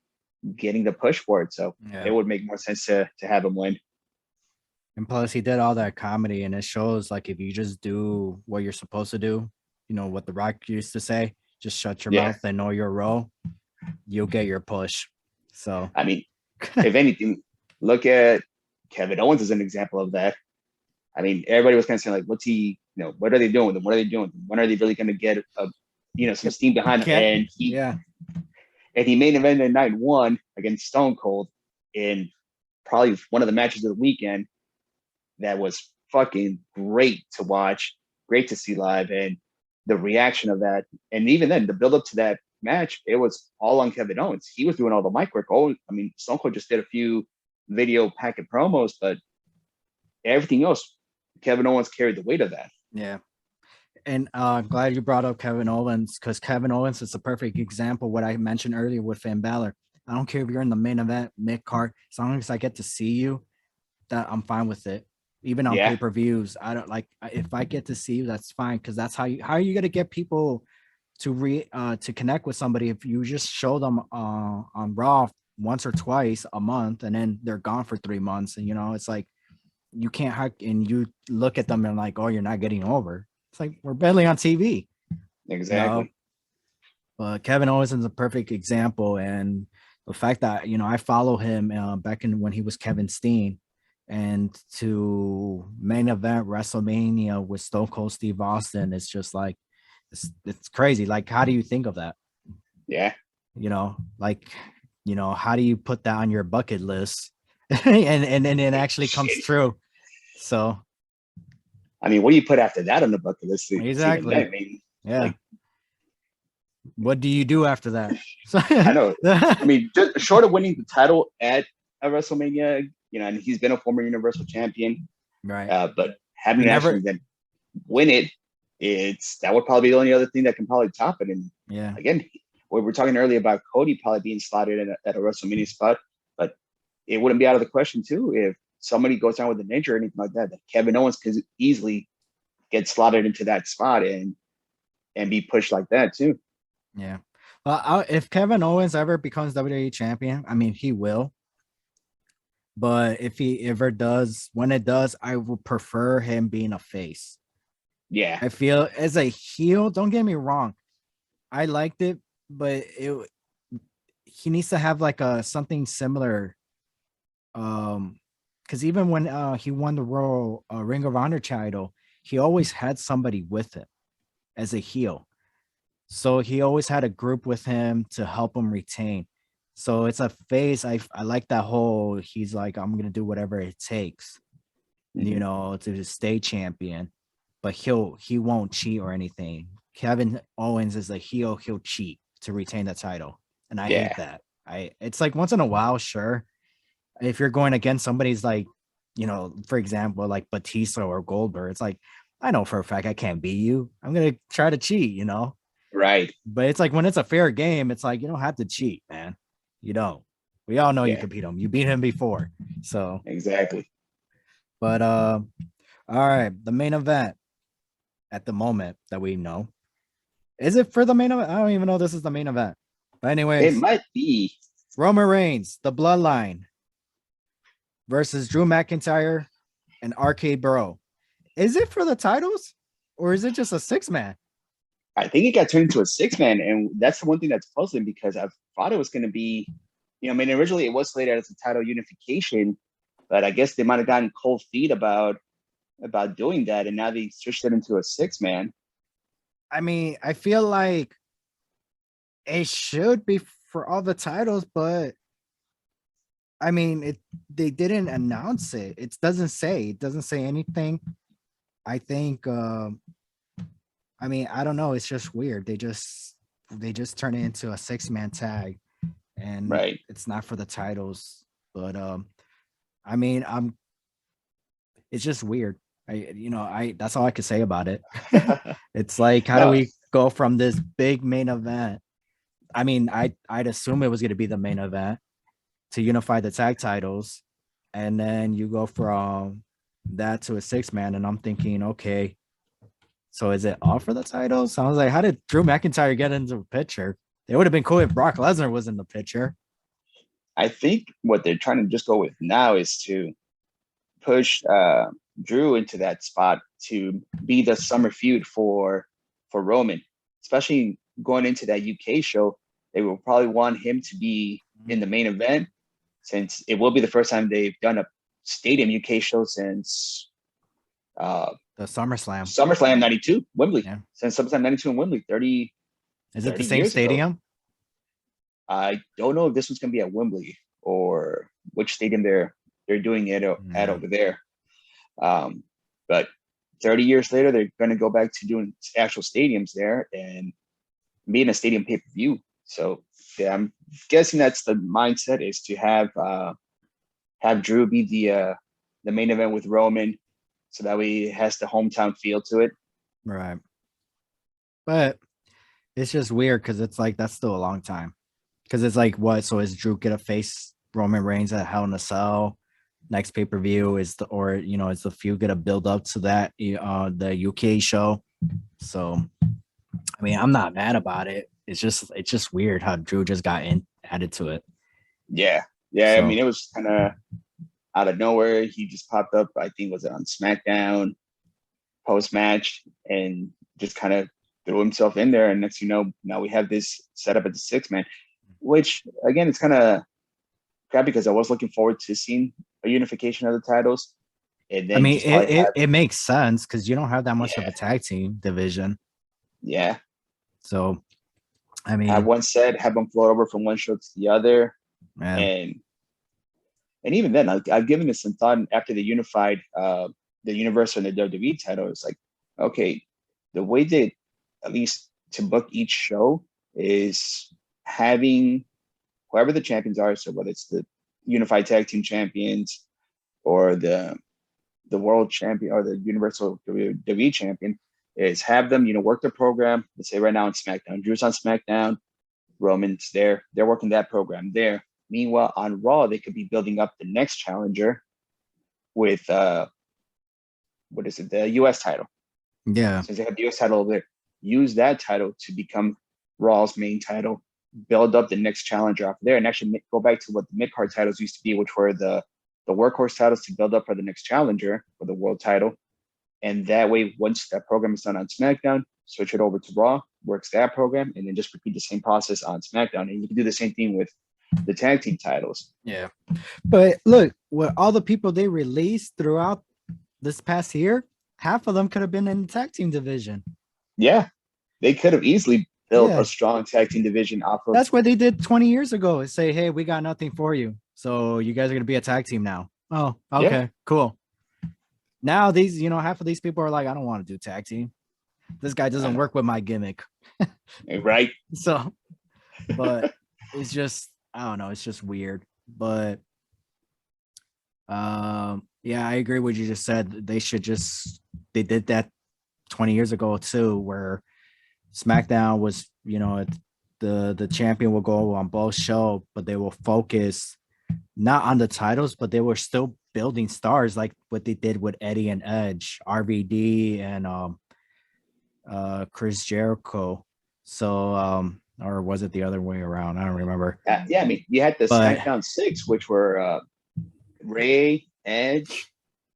getting the push for it. So Yeah. it would make more sense to have him win. And plus, he did all that comedy, and it shows like if you just do what you're supposed to do, what The Rock used to say, just shut your Yeah. mouth and know your role, you'll get your push. So, I mean, if anything, look at Kevin Owens as an example of that. I mean, everybody was kind of saying, like, what's he, what are they doing with him? What are they doing with him? When are they really going to get some steam behind him? And he main evented night one against Stone Cold in probably one of the matches of the weekend. That was fucking great to watch, great to see live, and the reaction of that. And even then, the build up to that match, it was all on Kevin Owens. He was doing all the mic work. Oh, I mean, Stone Cold just did a few video packet promos, but everything else, Kevin Owens carried the weight of that. Yeah. And I'm glad you brought up Kevin Owens, because Kevin Owens is a perfect example of what I mentioned earlier with Finn Balor. I don't care if you're in the main event, mid card, as long as I get to see you, that I'm fine with it. Even on pay-per-views, I don't like if I get to see you, that's fine, because that's how are you gonna get people to connect with somebody if you just show them on Raw once or twice a month and then they're gone for 3 months, and it's like you can't hack, and you look at them and like, oh, you're not getting over. It's like we're barely on TV. Exactly. But Kevin Owens is a perfect example, and the fact that I follow him back in when he was Kevin Steen, and to main event WrestleMania with Stone Cold Steve Austin, it's just like it's crazy. Like, how do you think of that? Yeah. How do you put that on your bucket list, and it actually comes true? So, I mean, what do you put after that on the bucket list? Exactly. I mean, yeah. What do you do after that? I know. I mean, just short of winning the title at WrestleMania, and he's been a former Universal Champion, right? But having actually then win it, that would probably be the only other thing that can probably top it. And again, we were talking earlier about Cody probably being slotted at a WrestleMania spot, but it wouldn't be out of the question too if somebody goes down with an injury or anything like that. That Kevin Owens could easily get slotted into that spot and be pushed like that too. Yeah. Well, if Kevin Owens ever becomes WWE champion, I mean, he will. But if he ever does, when it does, I would prefer him being a face. Yeah. I feel as a heel, don't get me wrong, I liked it, but he needs to have like something similar. Because even when he won the Royal Ring of Honor title, he always had somebody with him as a heel. So he always had a group with him to help him retain. So it's a face. I like that whole, he's like, I'm going to do whatever it takes, to stay champion, but he won't cheat or anything. Kevin Owens is a heel. He'll cheat to retain the title. And I hate that. It's like once in a while, sure. If you're going against somebody's like, for example, like Batista or Goldberg, it's like, I know for a fact I can't beat you. I'm going to try to cheat, Right. But it's like when it's a fair game, it's like you don't have to cheat, man. You don't. We all know you can beat him. You beat him before. So exactly. But all right, the main event at the moment that we know. Is it for the main event? I don't even know this is the main event. But anyways, it might be Roman Reigns, the Bloodline versus Drew McIntyre and RK Bro. Is it for the titles or is it just a 6-man? I think it got turned into a 6-man, and that's the one thing that's puzzling because I thought it was going to be, originally it was slated as a title unification, but I guess they might have gotten cold feet about doing that, and now they switched it into a 6-man. I mean, I feel like it should be for all the titles, but I mean, they didn't announce it. It doesn't say anything. I think. I mean, I don't know. It's just weird. They just turn it into a 6-man tag, and it's not for the titles. But I mean, it's just weird. That's all I could say about it. It's like, how do we go from this big main event? I mean, I'd assume it was going to be the main event to unify the tag titles, and then you go from that to a 6-man, and I'm thinking, okay. So is it all for the title? So I was like, how did Drew McIntyre get into the picture? It would have been cool if Brock Lesnar was in the picture. I think what they're trying to just go with now is to push Drew into that spot to be the summer feud for Roman, especially going into that UK show. They will probably want him to be in the main event since it will be the first time they've done a stadium UK show since the SummerSlam 92, Wembley. Yeah. Since SummerSlam 92 in Wembley, 30. Is it the same stadium? Ago. I don't know if this one's gonna be at Wembley or which stadium they're doing it at over there. But 30 years later, they're gonna go back to doing actual stadiums there and being a stadium pay-per-view. So yeah, I'm guessing that's the mindset is to have Drew be the main event with Roman. So that way it has the hometown feel to it. Right. But it's just weird because it's like that's still a long time. Because it's like, what? So is Drew gonna face Roman Reigns at Hell in a Cell? Next pay-per-view is is the feud gonna build up to that the UK show? So I mean, I'm not mad about it. It's just weird how Drew just got added to it. Yeah. So, I mean, it was kind of. out of nowhere, he just popped up. I think was it on SmackDown post match, and just kind of threw himself in there. And next, you know, now we have this set up at the 6-man, which again, it's kind of crap because I was looking forward to seeing a unification of the titles. And then I mean, just probably it makes sense because you don't have that much of a tag team division. Yeah. So, I I mean, once said have them float over from one show to the other, man. and even then, I've given it some thought after they unified the Universal and the WWE title. It's like, okay, the way that at least to book each show is having whoever the champions are. So whether it's the Unified Tag Team Champions or the World Champion or the Universal WWE Champion, is have them, you know, work the program. Let's say right now on SmackDown, Drew's on SmackDown, Roman's there. They're working that program there. Meanwhile, on Raw, they could be building up the next challenger with what is it, the US title. Yeah. Since they have the US title over there, use that title to become Raw's main title, build up the next challenger off there, and actually go back to what the mid-card titles used to be, which were the workhorse titles to build up for the next challenger for the world title. And that way, once that program is done on SmackDown, switch it over to Raw, works that program, and then just repeat the same process on SmackDown. And you can do the same thing with the tag team titles. Yeah. But look, with all the people they released throughout this past year, half of them could have been in the tag team division. Yeah. They could have easily built a strong tag team division off of. That's what they did 20 years ago. Is say, hey, we got nothing for you. So you guys are going to be a tag team now. Oh, okay, cool. Now these, you know, half of these people are like, I don't want to do tag team. This guy doesn't work with my gimmick. Right. So, but it's just, I don't know. It's just weird. But yeah, I agree with what you just said. They did that 20 years ago too, where SmackDown was, you know, the champion will go on both shows, but they will focus not on the titles, but they were still building stars like what they did with Eddie and Edge, RVD and Chris Jericho. So or was it the other way around? I don't remember. Yeah, I mean, you had the SmackDown 6, which were Ray, Edge,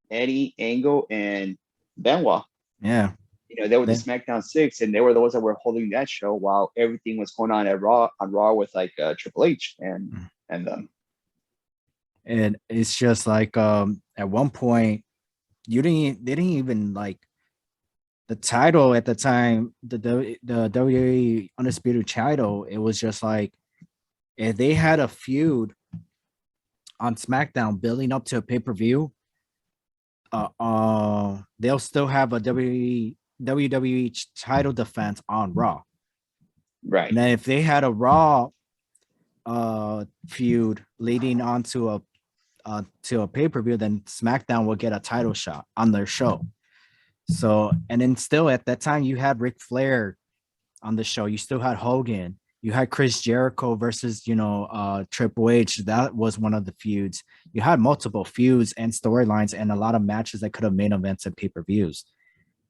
Eddie, Angle, and Benoit. Yeah. You know, they were the SmackDown 6, and they were the ones that were holding that show while everything was going on at Raw with like Triple H and them. And it's just like at one point they didn't even like the title at the time, the WWE Undisputed title. It was just like if they had a feud on SmackDown building up to a pay-per-view, they'll still have a WWE title defense on Raw. Right. And then if they had a Raw feud leading on to a pay-per-view, then SmackDown will get a title shot on their show. So, and then still at that time, you had Ric Flair on the show. You still had Hogan. You had Chris Jericho versus, you know, Triple H. That was one of the feuds. You had multiple feuds and storylines and a lot of matches that could have made events and pay-per-views.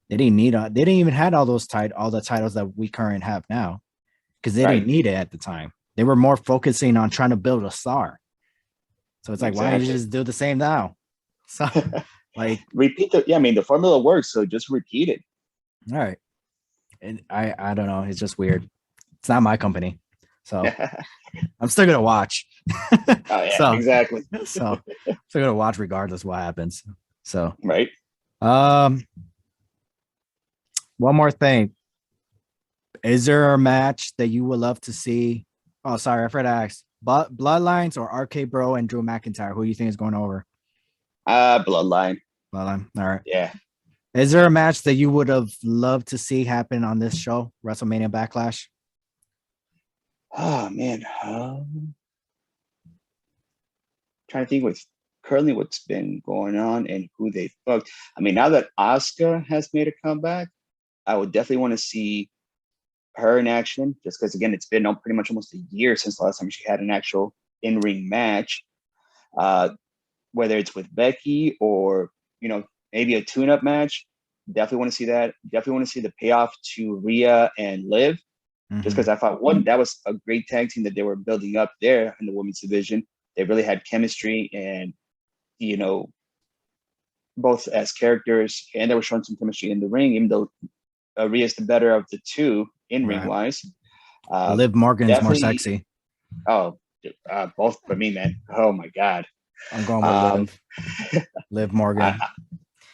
They didn't need they didn't even have all the titles that we currently have now because they didn't need it at the time. They were more focusing on trying to build a star. So it's like, why don't you just do the same now? So like repeat the formula works, so just repeat it. All right. And I don't know. It's just weird. It's not my company. So I'm still gonna watch. Exactly. So I'm still gonna watch regardless what happens. So right. One more thing. Is there a match that you would love to see? Oh, sorry, I forgot to ask. Bloodlines or RK Bro and Drew McIntyre? Who do you think is going over? Bloodline. Bloodline. All right. Yeah. Is there a match that you would have loved to see happen on this show, WrestleMania Backlash? Oh man, trying to think what's been going on and who they fucked. I mean, now that Asuka has made a comeback, I would definitely want to see her in action. Just because, again, it's been pretty much almost a year since the last time she had an actual in-ring match. Whether it's with Becky or, you know, maybe a tune-up match, definitely want to see that. Definitely want to see the payoff to Rhea and Liv. Just because I thought, one, that was a great tag team that they were building up there in the women's division. They really had chemistry, and you know, both as characters, and they were showing some chemistry in the ring, even though Rhea's the better of the two in ring wise. Liv Morgan's more sexy. Oh, both for me, man. Oh my god. I'm going with Liv Morgan.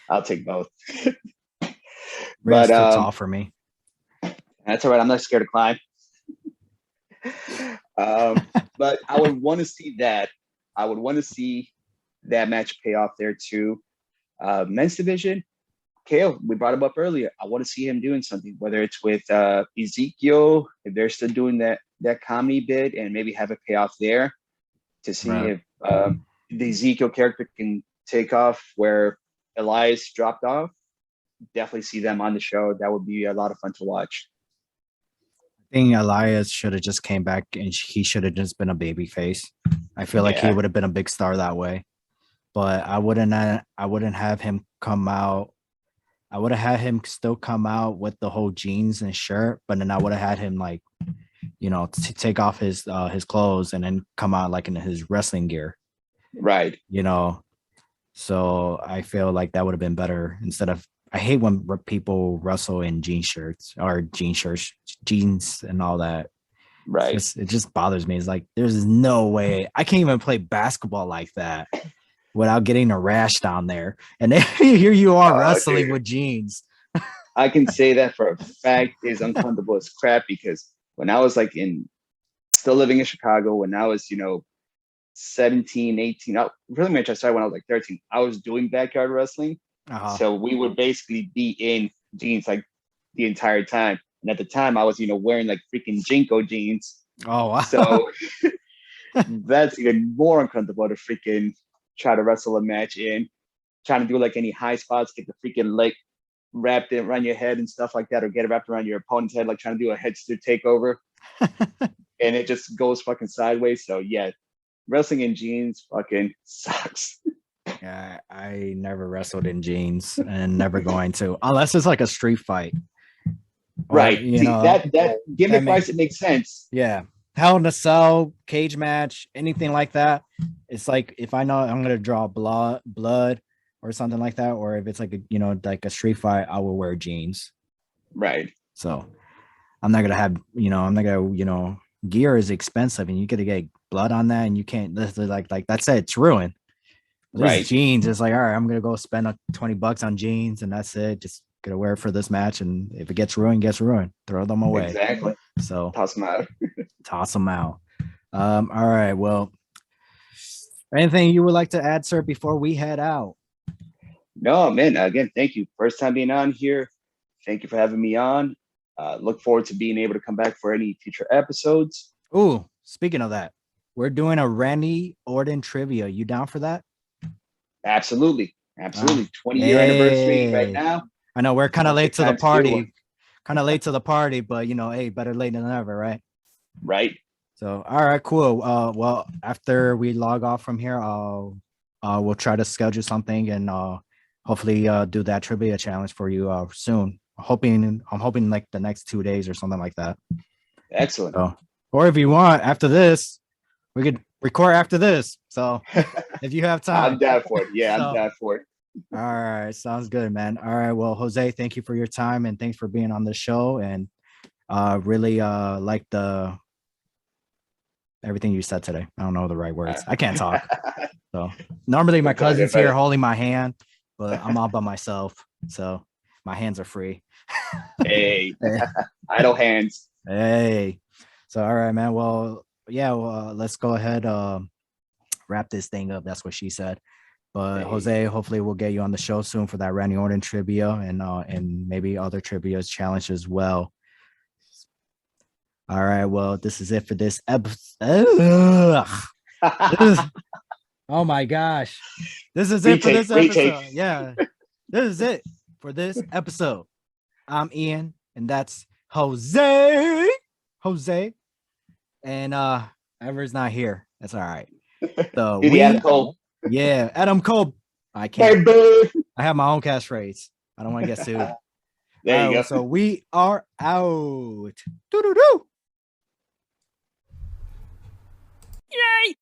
I'll take both. Rhea's too tall for me. That's all right. I'm not scared to climb. But I would want to see that. I would want to see that match pay off there too. Men's division, Kale, we brought him up earlier. I want to see him doing something, whether it's with Ezekiel, if they're still doing that comedy bit, and maybe have it pay off there to see if the Ezekiel character can take off where Elias dropped off. Definitely see them on the show. That would be a lot of fun to watch. I think Elias should have just came back and he should have just been a baby face. I feel like he would have been a big star that way. But I wouldn't have him come out. I would have had him still come out with the whole jeans and shirt, but then I would have had him like, you know, take off his clothes and then come out like in his wrestling gear. Right. You know, so I feel like that would have been better instead of. I hate when people wrestle in jeans and all that. Right. It just bothers me. It's like there's no way I can't even play basketball like that without getting a rash down there. And then here you are wrestling with jeans. I can say that for a fact. Is uncomfortable as crap because when I was like still living in Chicago, when I was, 17, 18, pretty much I started when I was like 13. I was doing backyard wrestling. So we would basically be in jeans like the entire time. And at the time I was, wearing like freaking Jinko jeans. Oh, wow. So that's even more uncomfortable to freaking try to wrestle a match in, trying to do like any high spots, get the freaking leg wrapped around your head and stuff like that, or get it wrapped around your opponent's head, like trying to do a headstand takeover. And it just goes fucking sideways. So yeah, wrestling in jeans fucking sucks. Yeah, I never wrestled in jeans and never going to, unless it's like a street fight. Right. That given the price, it makes sense. Yeah. Hell in a Cell, cage match, anything like that. It's like if I know I'm gonna draw blood or something like that, or if it's like like a street fight, I will wear jeans. Right. So I'm not gonna have, gear is expensive and you gotta get blood on that and you can't like that's it, it's ruined. Right. Jeans, it's like, all right, I'm gonna go spend $20 on jeans and that's it. Just gonna wear it for this match, and if it gets ruined, throw them away. Exactly. So toss them out. All right. Well, anything you would like to add, sir, before we head out? No, man. Again, thank you. First time being on here. Thank you for having me on. Look forward to being able to come back for any future episodes. Ooh, speaking of that, we're doing a Randy Orton trivia. You down for that? Absolutely. 20-year anniversary right now. I know we're kind of late to the party. But hey, better late than never, right? Right. So, all right, cool. Well, after we log off from here, we'll try to schedule something and hopefully do that trivia challenge for you soon. I'm hoping like the next 2 days or something like that. Excellent. So, or if you want, after this, we could record after this. So if you have time. I'm down for it. Yeah, I'm down for it. All right. Sounds good, man. All right. Well, Jose, thank you for your time and thanks for being on the show. And really like everything you said today. I don't know the right words. I can't talk. So normally my cousin's here holding my hand, but I'm all by myself. So my hands are free. Hey, idle hands. Hey. So, all right, man. Well, yeah, let's go ahead, wrap this thing up. That's what she said. But Jose, hopefully we'll get you on the show soon for that Randy Orton trivia and maybe other trivia challenge as well. All right, well, this is it for this episode. Oh my gosh. This is it for this episode. Yeah. This is it for this episode. I'm Ian, and that's Jose. And Ever's not here. That's all right. So Adam Cole. Yeah, Adam Cole. I can't. I have my own catchphrase. I don't want to get sued. There you go. So we are out. Doo-doo-doo. Yay!